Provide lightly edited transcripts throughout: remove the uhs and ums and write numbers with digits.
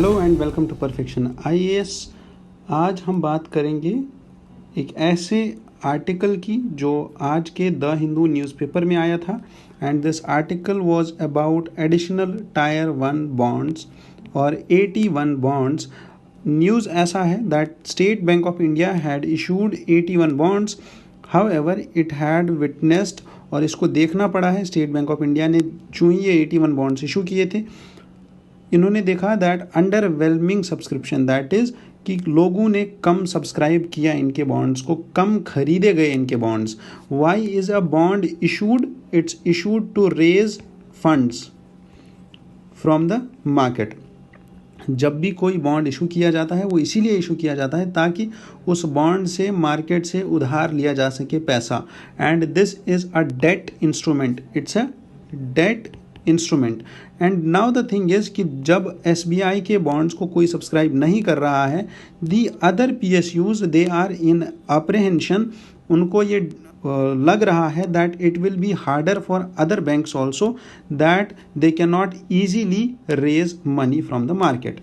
Hello and welcome to perfection IAS. आज हम बात करेंगे एक ऐसे आर्टिकल की जो आज के द हिंदू न्यूज़पेपर में आया था and this article was about additional tyre 1 bonds और AT1 बॉन्ड्स। न्यूज़ ऐसा है that state bank of India had issued 81 bonds, however it had witnessed, और इसको देखना पड़ा है स्टेट बैंक ऑफ इंडिया ने जो ही ये 81 बॉन्ड्स इशू किए थे, इन्होंने देखा that underwhelming subscription, that is कि लोगों ने कम सब्सक्राइब किया इनके बॉन्ड्स को, कम खरीदे गए इनके bonds. Why is a bond issued? It's issued to raise funds from the market. जब भी कोई बॉन्ड इशू किया जाता है वो इसीलिए इशू किया जाता है ताकि उस बॉन्ड से मार्केट से उधार लिया जा सके पैसा। And this is a debt instrument, it's a debt instrument. And now the thing is कि जब SBI के बॉन्ड्स को कोई सब्सक्राइब नहीं कर रहा है, the other PSUs they are in apprehension, उनको ये लग रहा है that it will be harder for other banks also, that they can not easily raise money from the market.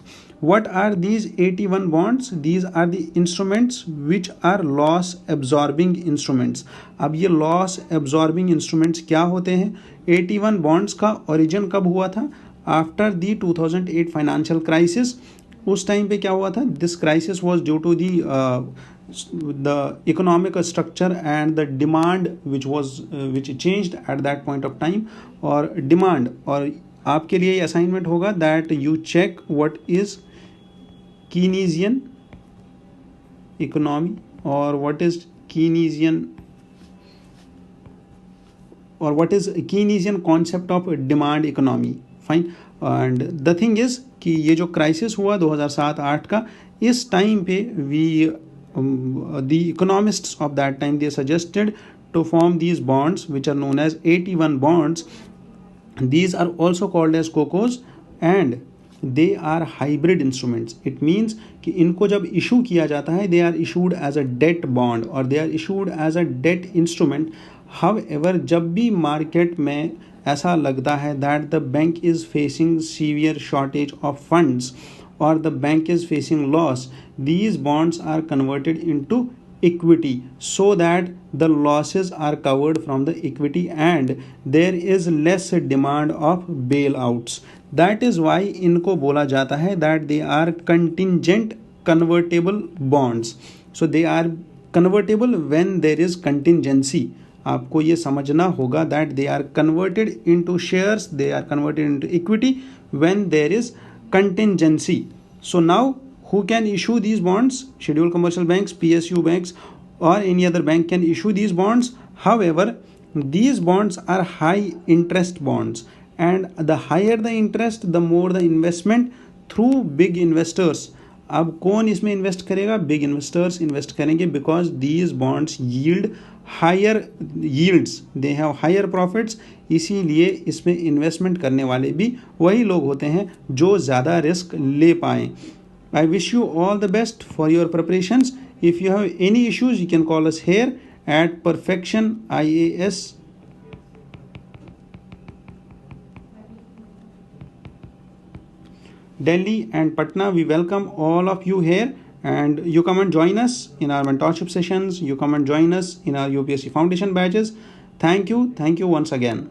What are these 81 bonds? These are the instruments which are loss absorbing instruments. अब ये loss absorbing instruments क्या होते हैं? 81 bonds का origin कब हुआ था? After the 2008 financial crisis. उस टाइम पे क्या हुआ था? This crisis was due to the economic structure and the demand which changed at that point of time. और demand, और आपके लिए assignment होगा that you check what is Keynesian economy or what is Keynesian concept of demand economy. Fine. And the thing is कि ये जो crisis हुआ 2007-8 का, इस टाइम पे the economists of that time they suggested to form these bonds which are known as 81 bonds. These are also called as COCOs and they are hybrid instruments. It means कि इनको जब issue किया जाता है they are issued as a debt bond और they are issued as a debt instrument. However जब भी market में ऐसा लगता है that the bank is facing severe shortage of funds और the bank is facing loss, these bonds are converted into equity so that the losses are covered from the equity and there is less demand of bailouts. That is why इनको बोला जाता है that they are contingent convertible bonds. So they are convertible when there is contingency. आपको ये समझना होगा that they are converted into shares, they are converted into equity when there is contingency. So now who can issue these bonds? Scheduled commercial banks, PSU banks, or any other bank can issue these bonds. However, these bonds are high interest bonds, and the higher the interest, the more the investment through big investors. अब कौन इसमें invest करेगा? Big investors invest करेंगे because these bonds yield higher yields, they have higher profits. इसीलिए इसमें investment करने वाले भी वही लोग होते हैं जो ज़्यादा रिस्क ले पाएँ. I wish you all the best for your preparations. If you have any issues, you can call us here at Perfection IAS. Delhi and Patna, we welcome all of you here, and you come and join us in our mentorship sessions. You come and join us in our UPSC Foundation batches. Thank you once again.